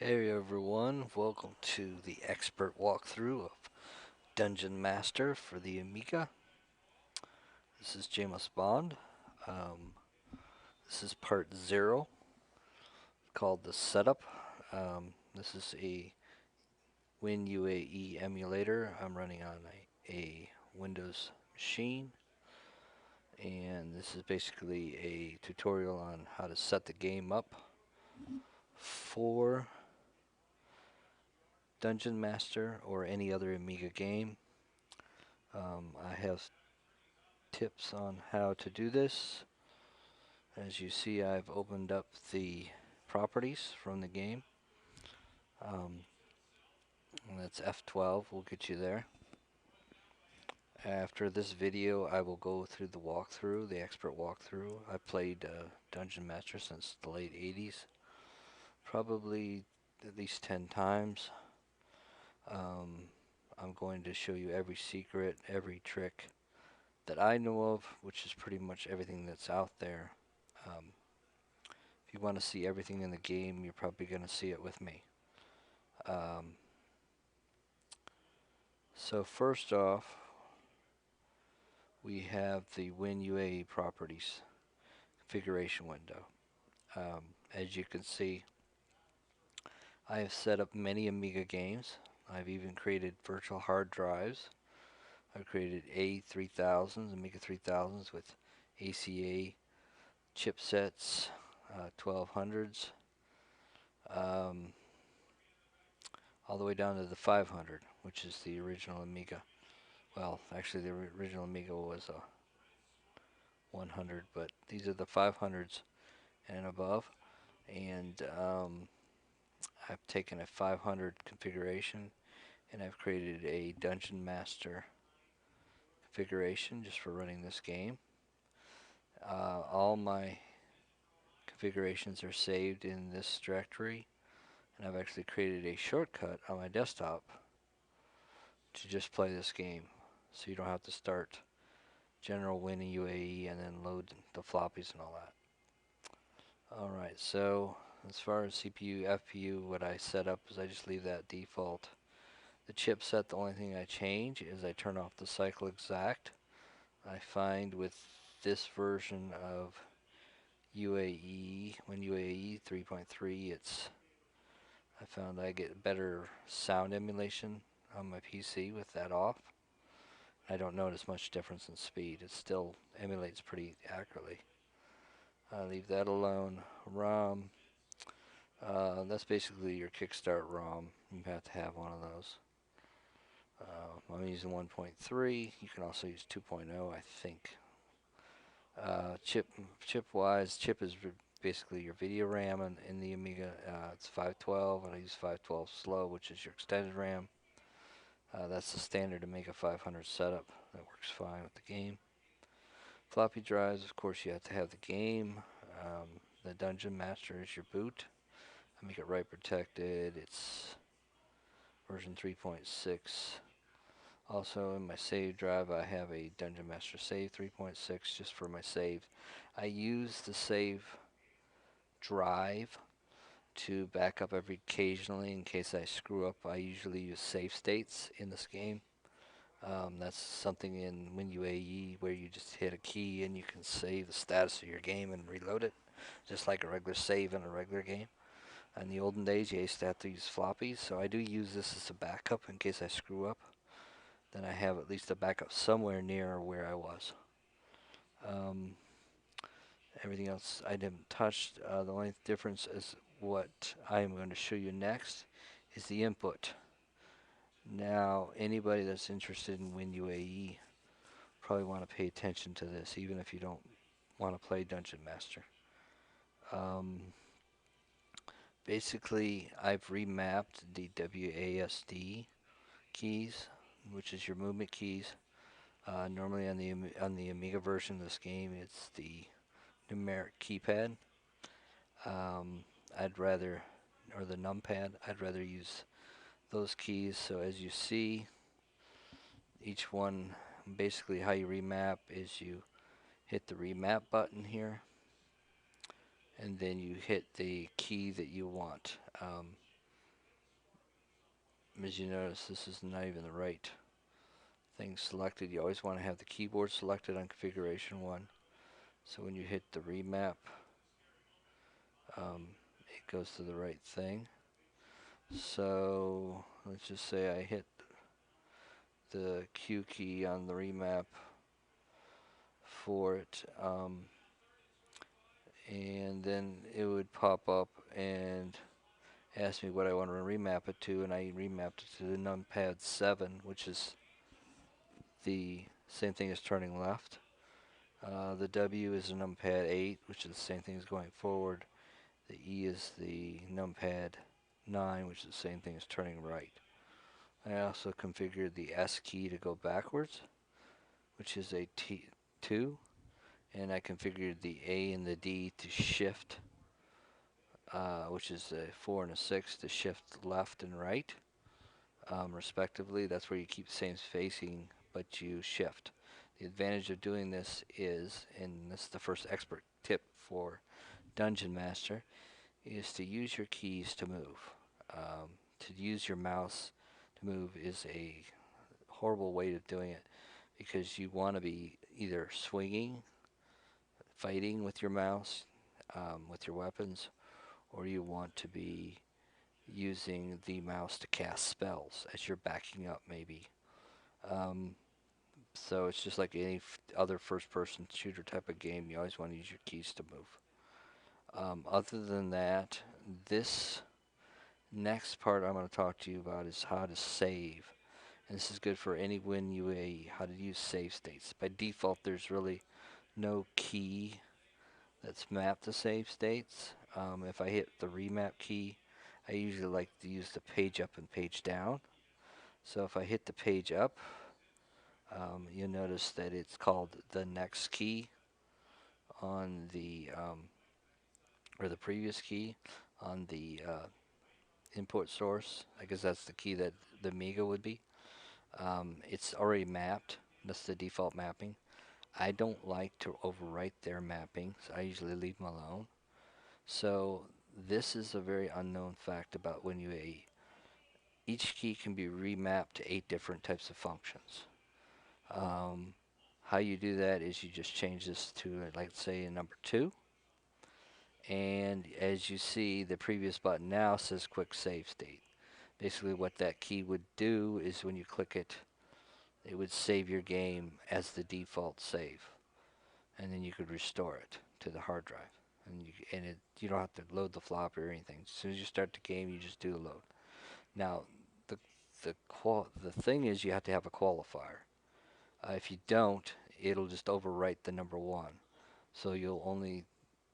Hey everyone, welcome to the expert walkthrough of Dungeon Master for the Amiga. This is James Bond. Um, this is part 0 called the setup. This is a WINUAE emulator. I'm running on a Windows machine, and this is basically a tutorial on how to set the game up for Dungeon Master or any other Amiga game. I have tips on how to do this. As you see, I've opened up the properties from the game. And that's F12 will get you there. After this video, I will go through the walkthrough, the expert walkthrough. I played Dungeon Master since the late 80s, probably at least 10 times. I'm going to show you every secret, every trick that I know of, which is pretty much everything that's out there. If you want to see everything in the game, you're probably going to see it with me. So first off, we have the WinUAE properties configuration window. As you can see, I have set up many Amiga games. I've even created virtual hard drives. I've created A3000s, Amiga 3000s with ACA chipsets, 1200s, all the way down to the 500, which is the original Amiga. Well, actually the original Amiga was a 100, but these are the 500s and above. And I've taken a 500 configuration and I've created a Dungeon Master configuration just for running this game. All my configurations are saved in this directory, and I've actually created a shortcut on my desktop to just play this game, so you don't have to start General WinUAE and then load the floppies and all that. Alright, so as far as CPU, FPU, what I set up is I just leave that default. The chipset, the only thing I change is I turn off the cycle exact. I find with this version of UAE, WinUAE 3.3, I found I get better sound emulation on my PC with that off. I don't notice much difference in speed. It still emulates pretty accurately. I leave that alone. ROM, that's basically your kickstart ROM. You have to have one of those. I'm using 1.3. You can also use 2.0, I think. Chip-wise, chip is basically your video RAM in the Amiga. It's 512, and I use 512 slow, which is your extended RAM. That's the standard Amiga 500 setup. That works fine with the game. Floppy drives, of course, you have to have the game. The Dungeon Master is your boot. Amiga write protected. It's version 3.6. Also in my save drive I have a Dungeon Master Save 3.6 just for my save. I use the save drive to back up every occasionally in case I screw up. I usually use save states in this game. That's something in WinUAE where you just hit a key and you can save the status of your game and reload it, just like a regular save in a regular game. In the olden days, you used to have to use floppies, so I do use this as a backup in case I screw up. Then I have at least a backup somewhere near where I was. Everything else I didn't touch. The only difference is what I am going to show you next is the input. Now, anybody that's interested in WinUAE probably want to pay attention to this, even if you don't want to play Dungeon Master. Basically, I've remapped the WASD keys, which is your movement keys. Normally on the Amiga version of this game, it's the numeric keypad. I'd rather, or the numpad, I'd rather use those keys. So as you see, each one, basically how you remap is you hit the remap button here, and then you hit the key that you want. as you notice, this is not even the right thing selected. You always want to have the keyboard selected on configuration 1. So when you hit the remap, it goes to the right thing. So let's just say I hit the Q key on the remap for it, and then it would pop up and ask me what I want to remap it to, and I remapped it to the numpad 7, which is the same thing as turning left. The W is a numpad 8, which is the same thing as going forward. The E is the numpad 9, which is the same thing as turning right. I also configured the S key to go backwards, which is a T2, and I configured the A and the D to shift, which is a 4 and a 6 to shift left and right, respectively. That's where you keep the same spacing, but you shift. The advantage of doing this is, and this is the first expert tip for Dungeon Master, is to use your keys to move. To use your mouse to move is a horrible way of doing it, because you want to be either swinging, fighting with your mouse, with your weapons, or you want to be using the mouse to cast spells as you're backing up, maybe. So it's just like any other first-person shooter type of game. You always want to use your keys to move. Other than that, this next part I'm going to talk to you about is how to save. And this is good for any WINUAE, how to use save states. By default, there's really no key that's mapped to save states. If I hit the remap key, I usually like to use the page up and page down. So if I hit the page up, you'll notice that it's called the next key on the, or the previous key on the input source. I guess that's the key that the Amiga would be. It's already mapped. That's the default mapping. I don't like to overwrite their mapping, so I usually leave them alone. So this is a very unknown fact about WINUAE. Each key can be remapped to 8 different types of functions. How you do that is you just change this to, like, say, a number 2. And as you see, the previous button now says quick save state. Basically what that key would do is when you click it, it would save your game as the default save. And then you could restore it to the hard drive. And you don't have to load the floppy or anything. As soon as you start the game, you just do the load. Now, the thing is, you have to have a qualifier. If you don't, it'll just overwrite the number 1. So you'll only,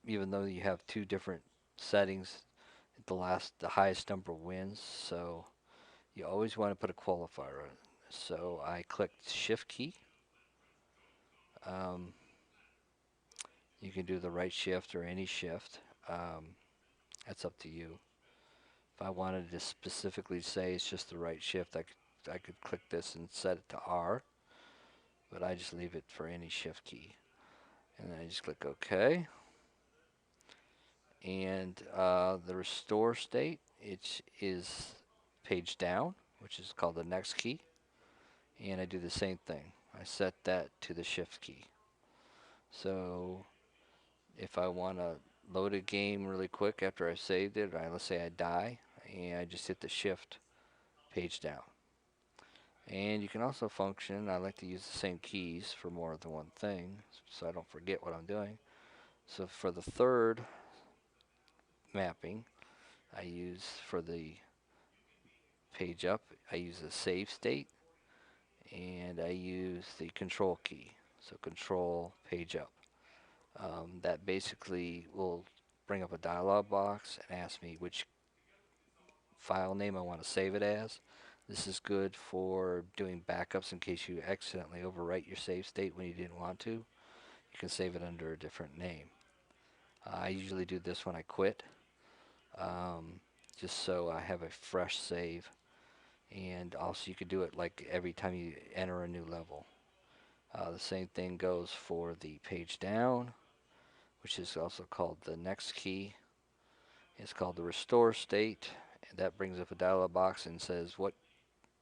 even though you have 2 different settings, the highest number wins. So you always want to put a qualifier on it. So I clicked Shift key. You can do the right shift or any shift. That's up to you. If I wanted to specifically say it's just the right shift, I could click this and set it to R, but I just leave it for any shift key. And then I just click OK. And the restore state, it is page down, which is called the next key. And I do the same thing. I set that to the shift key. So if I want to load a game really quick after I've saved it, let's say I die, and I just hit the shift page down. And you can also function, I like to use the same keys for more than one thing, so I don't forget what I'm doing. So for the third mapping, I use for the page up, I use the save state, and I use the control key. So control page up. That basically will bring up a dialog box and ask me which file name I want to save it as. This is good for doing backups in case you accidentally overwrite your save state when you didn't want to. You can save it under a different name. I usually do this when I quit, just so I have a fresh save. And also you could do it like every time you enter a new level. The same thing goes for the page down, which is also called the next key. It's called the restore state, and that brings up a dialog box and says what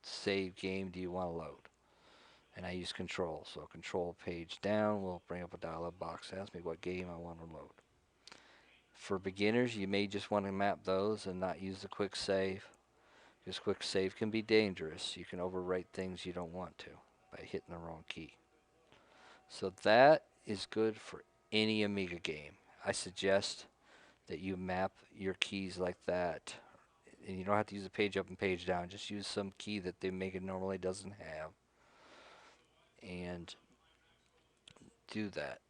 save game do you want to load? And I use control. So control page down will bring up a dialog box, ask me what game I want to load. For beginners, you may just want to map those and not use the quick save, because quick save can be dangerous. You can overwrite things you don't want to by hitting the wrong key. So that is good for any Amiga game. I suggest that you map your keys like that. And you don't have to use the page up and page down. Just use some key that the Amiga normally doesn't have. And do that.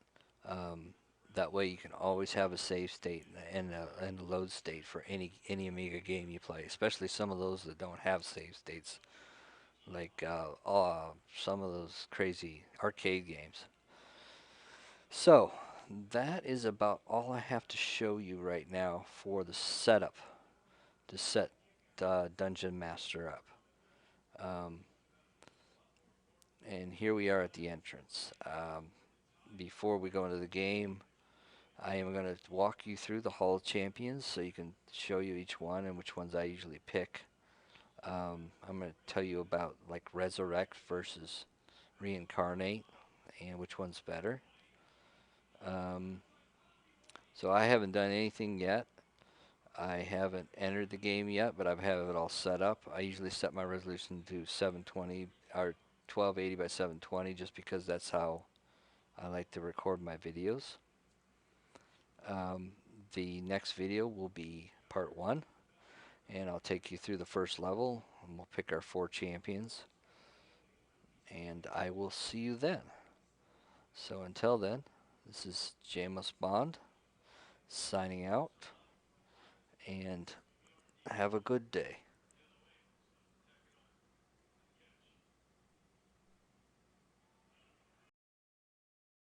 That way you can always have a save state and a load state for any Amiga game you play, especially some of those that don't have save states, like some of those crazy arcade games. So that is about all I have to show you right now for the setup to set Dungeon Master up. And here we are at the entrance. Before we go into the game, I am going to walk you through the Hall of Champions so you can show you each one and which ones I usually pick. I'm going to tell you about like Resurrect versus Reincarnate and which one's better. So I haven't done anything yet. I haven't entered the game yet, but I have it all set up. I usually set my resolution to 720 or 1280 by 720 just because that's how I like to record my videos. The next video will be part 1, and I'll take you through the first level, and we'll pick our 4 champions, and I will see you then. So until then, this is James Bond signing out, and have a good day.